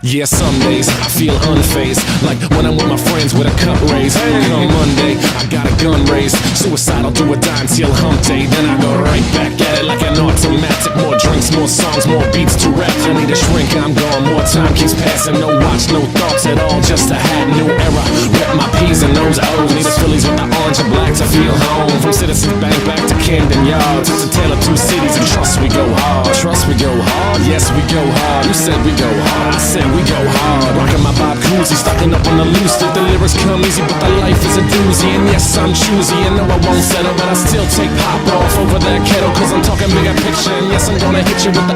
Yeah, some days I feel unfazed, like when I'm with my friends with a cup raised. Come Monday, I got a gun raised. Suicidal, do or die until hump day. Then I go right back at it like an automatic. More drinks, more songs, more beats to rap. I need a shrink, I'm gone. More time keeps passing. No watch, no thoughts at all. Just a hat, new era. Rep my P's and those O's. Need the Phillies with the orange and black to feel home. From Citizens Bank back to Camden Yards. It's a tale of two cities, and trust we go hard. Trust we go hard. Yes, we go hard. You said we go hard. I said we go hard. Rockin' my Bob Cousy, stocking up on the loose. If the lyrics come easy, but the life is a doozy. And yes, I'm choosy, and no, I won't settle, but I still take pop off over that kettle, cause I'm talking bigger picture. And yes, I'm gonna hit you with the...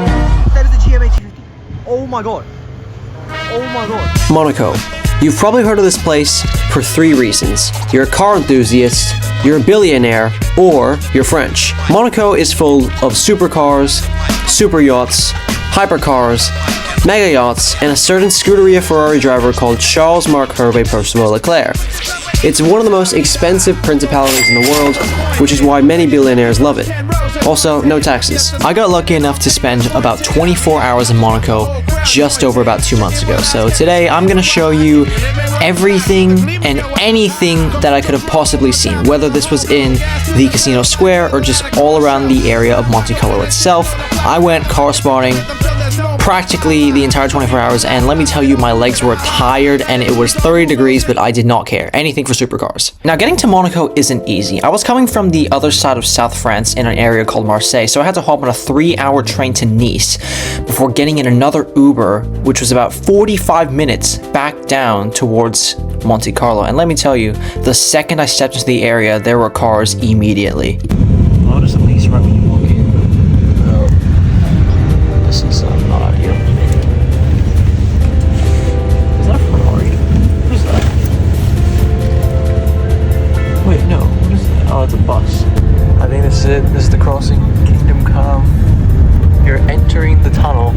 That is the yeeeahhh. Oh my god. Oh my god. Monaco. You've probably heard of this place for 3 reasons. You're a car enthusiast, you're a billionaire, or you're French. Monaco is full of supercars, super yachts, hypercars, mega yachts, and a certain Scuderia Ferrari driver called Charles-Marc Hervé Percival Leclerc. It's one of the most expensive principalities in the world, which is why many billionaires love it. Also, no taxes. I got lucky enough to spend about 24 hours in Monaco just over about 2 months ago. So today I'm gonna show you everything and anything that I could have possibly seen, whether this was in the casino square or just all around the area of Monte Carlo itself. I went car spotting practically the entire 24 hours, and let me tell you, my legs were tired and it was 30 degrees, but I did not care. Anything for supercars. Now, getting to Monaco isn't easy. I was coming from the other side of South France in an area called Marseille, so I had to hop on a 3-hour train to Nice before getting in another Uber, which was about 45 minutes back down towards Monte Carlo. And let me tell you, the second I stepped into the area, there were cars immediately. Oh, there's a police right when you walk in. This is not ideal. Is that a Ferrari? What is that? Wait, no. What is that? Oh, it's a bus. I think this is it. This is the crossing. Kingdom Come. You're entering the tunnel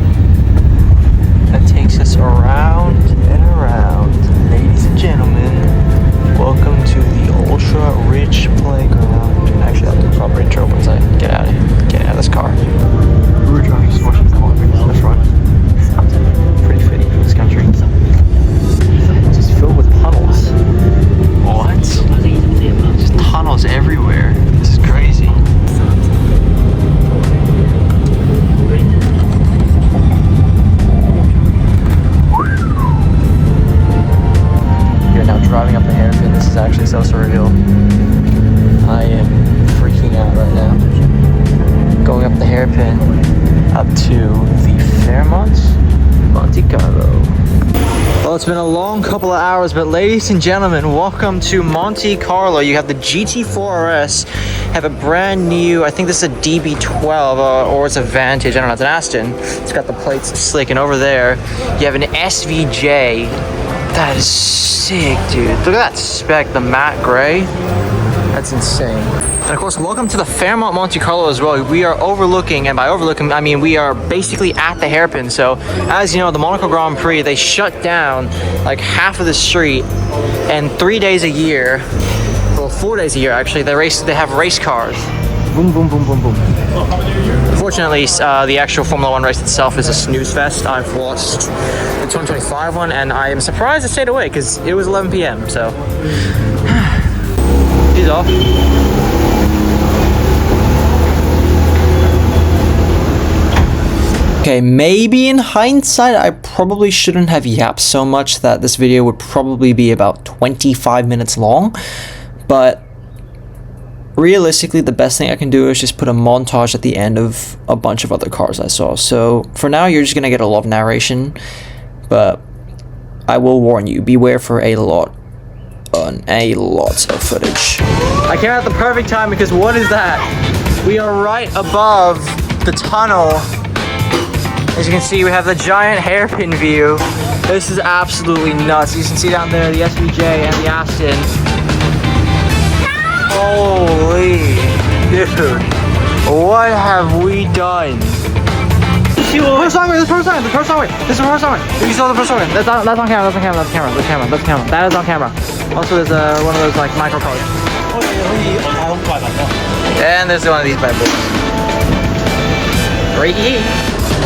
that takes us around and around. Ladies and gentlemen, welcome to the ultra-rich playground. Actually, I'll do a proper intro once I get out of this car. We're driving just watching the Olympics. That's right. Pretty fitting for this country. It's just filled with tunnels. What? Just tunnels everywhere. This is crazy. We're now driving up the hairpin. This is actually so surreal. I am freaking out right now. Going up the hairpin, up to the Fairmont Monte Carlo. Well, it's been a long couple of hours, but ladies and gentlemen, welcome to Monte Carlo. You have the GT4 RS, have a brand new, I think this is a DB12, or it's a Vantage, I don't know, it's an Aston. It's got the plates slick, and over there, you have an SVJ. That is sick, dude. Look at that spec, the matte gray. That's insane. And of course, welcome to the Fairmont Monte Carlo as well. We are overlooking, and by overlooking, I mean we are basically at the hairpin. So, as you know, the Monaco Grand Prix, they shut down like half of the street, and 3 days a year, well, 4 days a year actually, they have race cars. Boom, boom, boom, boom, boom. Unfortunately, the actual Formula 1 race itself is a snooze fest. I've watched the 2025 one, and I am surprised I stayed away because it was 11 p.m. So, he's off. Okay, maybe in hindsight, I probably shouldn't have yapped so much that this video would probably be about 25 minutes long, but realistically, the best thing I can do is just put a montage at the end of a bunch of other cars I saw. So for now, you're just gonna get a lot of narration, but I will warn you, beware for a lot of footage. I came at the perfect time because what is that? We are right above the tunnel. As you can see, we have the giant hairpin view. This is absolutely nuts. You can see down there the SVJ and the Aston. Holy dude, what have we done? First highway, this is first highway. You saw the first highway. That's on camera, That is on camera. Also, there's one of those like micro cars. And there's one of these bad boys. Right here.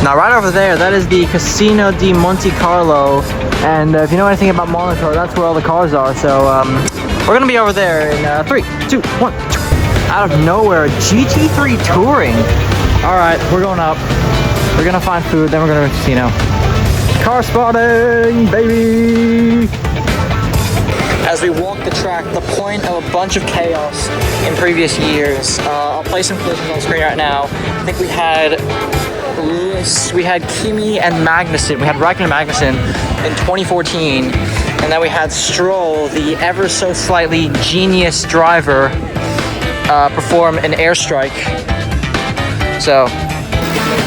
Now right over there, that is the Casino di Monte Carlo. And if you know anything about Monaco, that's where all the cars are. So we're gonna be over there in 3, 2, 1. Out of nowhere, GT3 touring. All right, we're going up. We're gonna find food, then we're gonna go to the casino. Car spotting, baby! As we walk the track, the point of a bunch of chaos in previous years. I'll play some clips on the screen right now. I think we had Kimi and Magnussen. We had Raikkonen and Magnussen in 2014, and then we had Stroll, the ever so slightly genius driver, perform an airstrike. So,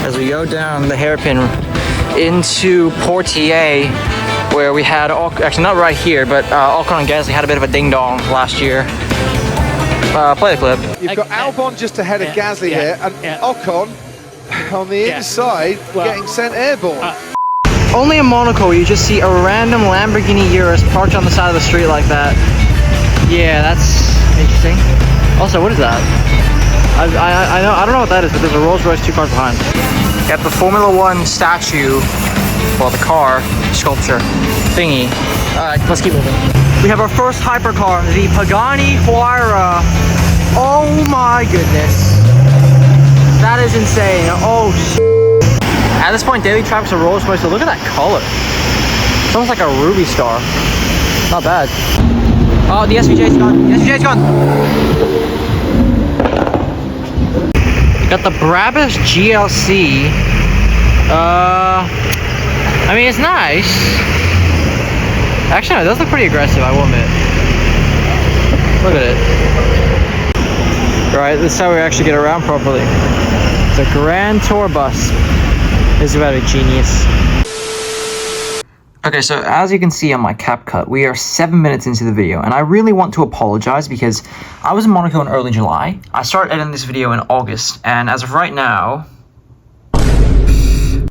as we go down the hairpin into Portier, where we had, actually not right here, but Ocon and Gasly had a bit of a ding-dong last year. Play the clip. You've got Albon just ahead of Gasly here, and Ocon on the inside getting sent airborne. Only in Monaco you just see a random Lamborghini Urus parked on the side of the street like that. Yeah, that's interesting. Also, what is that? I don't know what that is, but there's a Rolls Royce 2 cars behind. Got the Formula 1 statue, well, the car sculpture thingy. Alright, let's keep moving. We have our first hypercar, the Pagani Huayra. Oh my goodness. That is insane. Oh shit. At this point, daily traffic's a Rolls Royce, so look at that color. It's almost like a ruby star. Not bad. Oh, the SVJ's gone. The SVJ's gone. Got the Brabus GLC. I mean, it's nice. Actually, no, it does look pretty aggressive, I will admit. Look at it. Right, this is how we actually get around properly. It's a Grand Tour bus. This is about a genius. Okay, so as you can see on my CapCut, we are 7 minutes into the video, and I really want to apologize because I was in Monaco in early July. I started editing this video in August, and as of right now,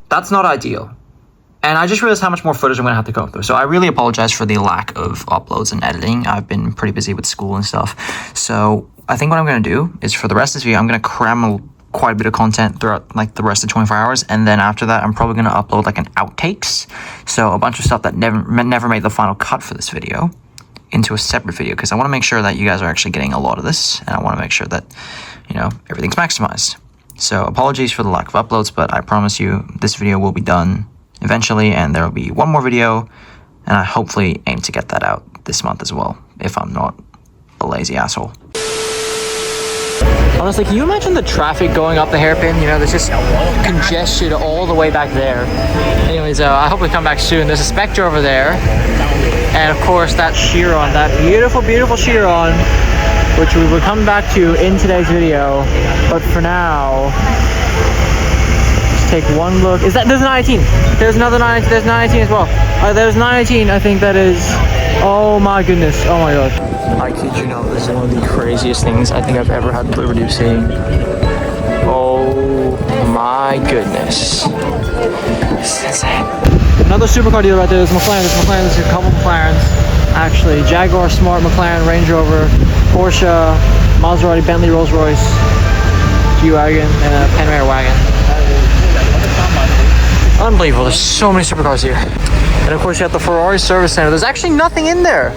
that's not ideal. And I just realized how much more footage I'm going to have to go through. So I really apologize for the lack of uploads and editing. I've been pretty busy with school and stuff. So I think what I'm going to do is for the rest of this video, I'm going to cram quite a bit of content throughout like the rest of 24 hours. And then after that, I'm probably going to upload like an outtakes. So a bunch of stuff that never made the final cut for this video into a separate video. Because I want to make sure that you guys are actually getting a lot of this. And I want to make sure that, you know, everything's maximized. So apologies for the lack of uploads, but I promise you this video will be done eventually, and there will be one more video, and I hopefully aim to get that out this month as well, if I'm not a lazy asshole. Honestly, can you imagine the traffic going up the hairpin? You know, there's just congestion all the way back there. Anyways, I hope we come back soon. There's a Spectre over there, and of course that Chiron, that beautiful, beautiful Chiron, which we will come back to in today's video. But for now, take one look. Is that, there's a 918. There's another 918. There's 918 as well. There's 918. I think that is. Oh my goodness. Oh my god. I kid you not. This is one of the craziest things I think I've ever had the liberty of seeing. Oh my goodness. This is insane. Another supercar dealer right there. There's McLaren. There's a couple McLarens. Actually, Jaguar, Smart, McLaren, Range Rover, Porsche, Maserati, Bentley, Rolls Royce, G-Wagon, and a Panamera wagon. Unbelievable, there's so many supercars here. And of course you have the Ferrari service center. There's actually nothing in there.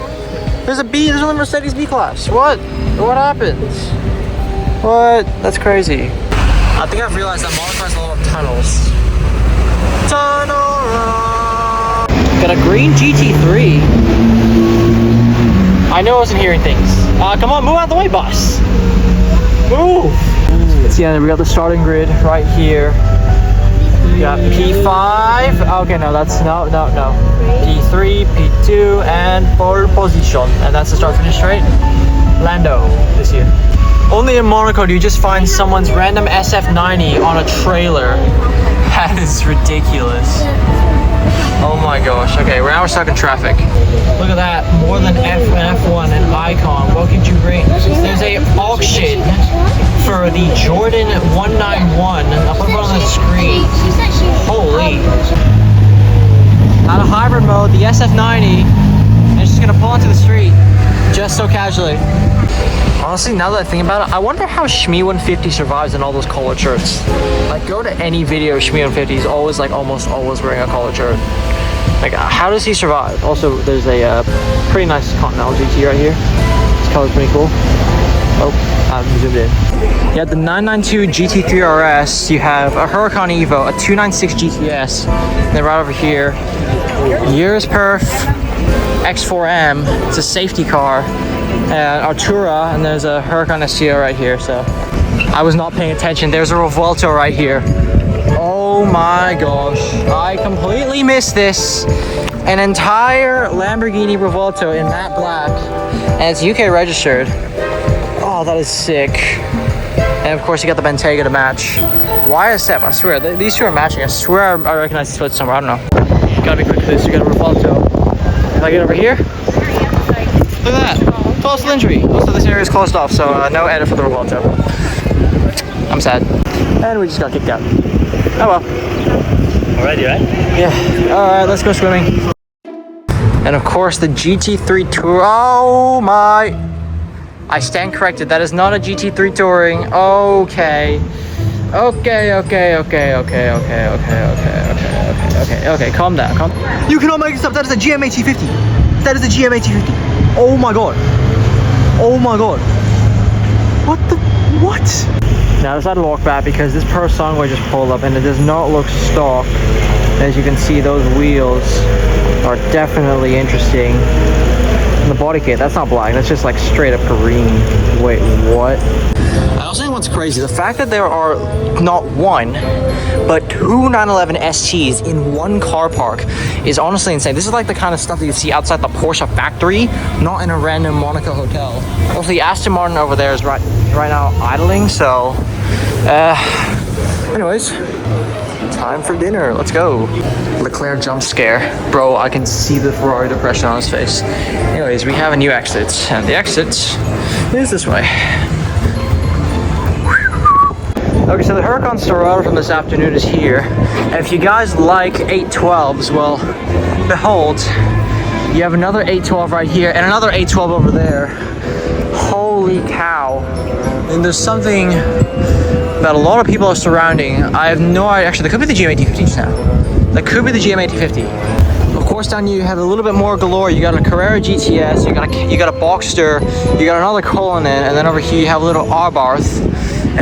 There's there's only Mercedes B-Class. What happens? What? That's crazy. I think I've realized that Monaco has a lot of tunnels. Tunnel run. Got a green GT3. I know I wasn't hearing things. Come on, move out of the way, boss. Move. Let's see, we got the starting grid right here. We got P5. Okay, no, that's no. P3, P2, and pole position. And that's the start finish straight. Lando this year. Only in Monaco do you just find someone's random SF90 on a trailer. That is ridiculous. Oh my gosh. Okay, now we're stuck in traffic. Look at that. More than F1 and Icon. What could you bring? There's a auction for the Jordan 191. I'll put it on the screen. Holy. Out of hybrid mode, the SF90 is just gonna pull onto the street. Just so casually. Honestly, now that I think about it, I wonder how Shmee 150 survives in all those collared shirts. Like, go to any video of Shmee 150, he's always like almost always wearing a collared shirt. Like, how does he survive? Also, there's a pretty nice Continental GT right here. This color's pretty cool. Oh, I'm zoomed in. You have the 992 GT3 RS, you have a Huracan Evo, a 296 GTS, and then right over here, Urus Perf X4M, it's a safety car, and Artura, and there's a Huracan STO right here, so I was not paying attention. There's a Revuelto right here. Oh my gosh, I completely missed this. An entire Lamborghini Revuelto in matte black, and it's UK registered. Oh, that is sick. And of course you got the Bentayga to match. YSF, I swear, these two are matching. I swear I recognize these foot somewhere, I don't know. Gotta be quick with this, you got a Revuelto. If I get over here, look at that, 12 cylindry. Also this area is closed off, so no edit for the Revuelto. I'm sad. And we just got kicked out. Oh well. Already, right? Yeah, alright, let's go swimming. And of course the GT3 Tour, oh my. I stand corrected, that is not a GT3 Touring. Okay. Okay, calm down, You cannot make this up, that is a GM8050. That is a GM8050. Oh my god. Oh my god. What? Now I decided to walk back because this Persongway just pulled up and it does not look stock. As you can see, those wheels are definitely interesting. And the body kit, that's not black, that's just like straight up green. Wait, what? I also think what's crazy, the fact that there are not one, but two 911 STs in one car park is honestly insane. This is like the kind of stuff that you see outside the Porsche factory, not in a random Monaco hotel. Also, the Aston Martin over there is right now idling, so anyways, time for dinner. Let's go. Leclerc jump scare. Bro, I can see the Ferrari depression on his face. Anyways, we have a new exit, and the exit is this way. Okay, so the Huracan Storaro from this afternoon is here. And if you guys like 812s, well, behold, you have another 812 right here and another 812 over there. Holy cow. And there's something that a lot of people are surrounding. I have no idea. Actually, that could be the GM8050 just now. That could be the GM8050. Of course, down here you have a little bit more galore. You got a Carrera GTS, you got a Boxster, you got another Cullinan, and then over here you have a little Abarth.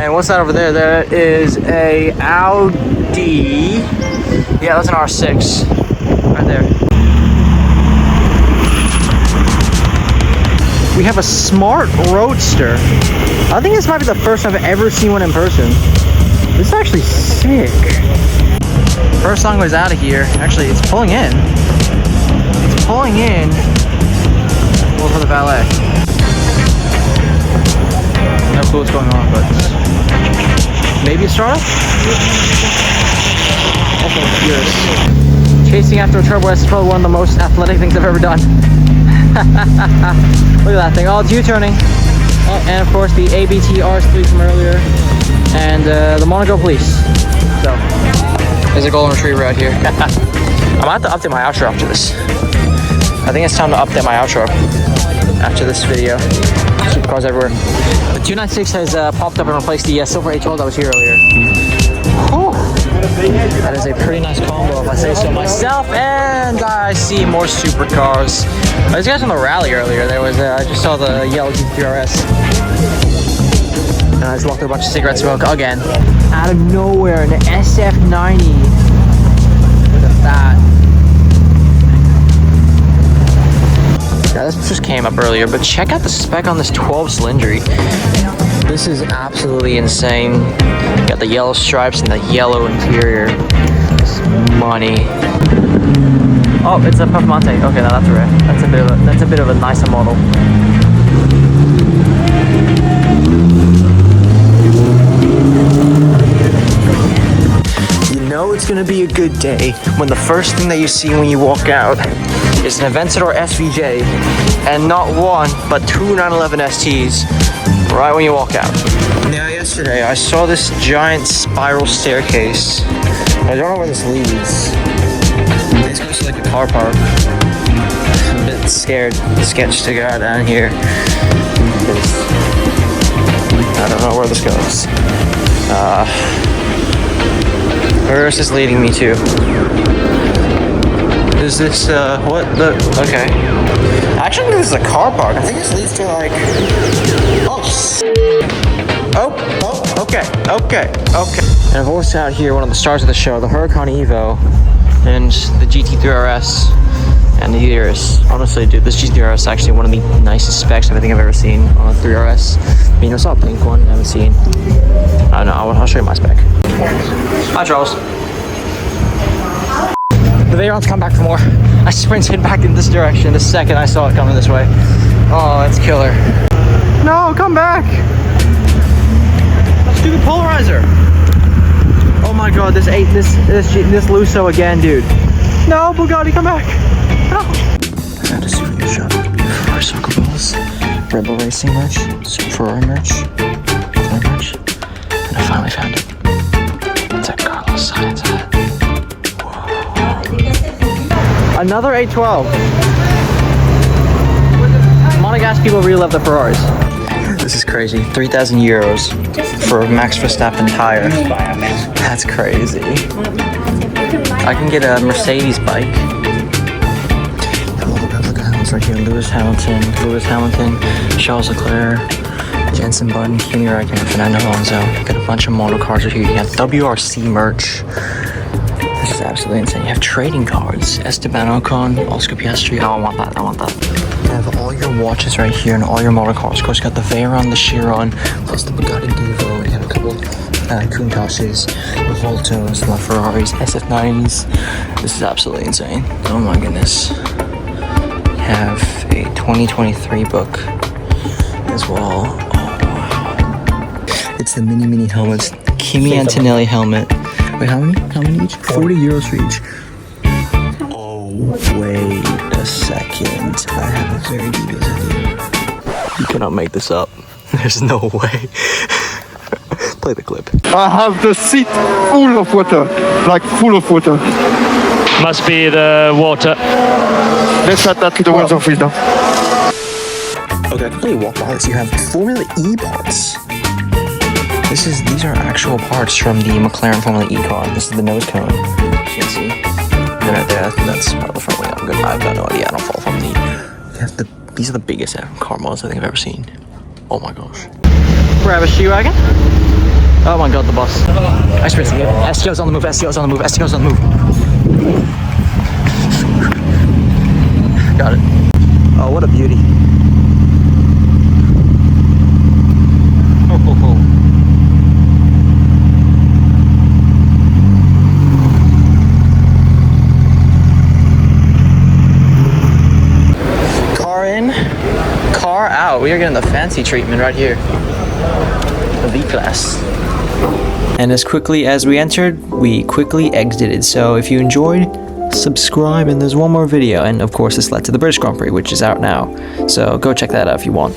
And what's that over there? There is a Audi. Yeah, that's an R6 right there. We have a Smart Roadster. I think this might be the first time I've ever seen one in person. This is actually sick. First song was out of here. Actually, it's pulling in. It's pulling in. Well, for the valet. No clue what's going on, but maybe a startup? Also furious. Chasing after a Turbo S is probably one of the most athletic things I've ever done. Look at that thing. Oh, it's U-turning. Oh, and of course the ABT RS3 from earlier. And the Monaco police. So, there's a golden retriever right here. I'm gonna have to update my outro after this. I think it's time to update my outro after this video. Supercars everywhere. The 296 has popped up and replaced the Silver 812 that was here earlier. Whew. That is a pretty nice combo if I say so myself. And I see more supercars. These guys on the rally earlier. There was I just saw the yellow GT3 RS. And I just walked through a bunch of cigarette smoke again. Out of nowhere, an SF90. Look at that. Yeah, this just came up earlier, but check out the spec on this 12 cylindry. This is absolutely insane. Got the yellow stripes and the yellow interior. This money. Oh, it's a Performante. Okay, now that's rare. That's a bit of a nicer model. You know it's gonna be a good day when the first thing that you see when you walk out is an Aventador SVJ, and not one, but two 911 STs right when you walk out. Now yesterday I saw this giant spiral staircase. I don't know where this leads. It's supposed to be like a car park. bit sketched to go down here. I don't know where this goes. Where is this leading me to? Is this, okay. I actually think this is a car park. I think this leads to like, okay. And I've also out here one of the stars of the show, the Huracan Evo, and the GT3 RS, and the yeeeahhh. Honestly, dude, this GT3 RS is actually one of the nicest specs of anything I've ever seen on a 3RS. I mean, I saw a pink one, I haven't seen. I don't know, I'll show you my spec. Hi, Charles. The Veyron's come back for more. I sprinted back in this direction the second I saw it coming this way. Oh, that's killer. No, come back! Stupid polarizer. Oh my god, this Lusso again, dude. No, Bugatti, come back. No. I found a souvenir shop for soccer balls, Red Bull Racing merch, Ferrari merch, Play merch, and I finally found it. It's a Carlos Sainz hat. Another 812. Monegasque people really love the Ferraris. This is crazy. 3,000 euros for a Max Verstappen tire. That's crazy. I can get a Mercedes bike. Look at Hamilton right here. Lewis Hamilton, Charles Leclerc, Jenson Button, Kimi Räikkönen, Fernando Alonso. Got a bunch of motor cars right here. You have WRC merch. This is absolutely insane. You have trading cards. Esteban Ocon, Oscar Piastri. Oh, I want that. You have all your watches right here and all your motor cars. Of course, you got the Veyron, the Chiron, plus the Bugatti Divo. You have a couple Countach's, the Voltos, the Ferraris, SF90s. This is absolutely insane. Oh my goodness. You have a 2023 book as well. Oh wow. It's the mini helmets. Kimi Antonelli helmet. Wait, how many each? 40 euros for each. Oh, wait a second. I have a very dubious idea. You cannot make this up. There's no way. Play the clip. I have the seat full of water, like full of water. Must be the water. Let's add that to the words of wisdom. Okay, I can really walk by this. You have Formula E parts. These are actual parts from the McLaren Formula E car. This is the nose cone. You can see. And then right there, that's part of the front wing. I've got no idea. I don't follow Formula E. These are the biggest car models I think I've ever seen. Oh my gosh. Grab a shoe wagon. Oh my god, the bus. I sprinted it. STO's on the move. Got it. Oh, what a beauty. Car in, car out. We are getting the fancy treatment right here. The V-Class. And as quickly as we entered, we quickly exited. So if you enjoyed, subscribe, and there's one more video. And of course, this led to the British Grand Prix, which is out now. So go check that out if you want.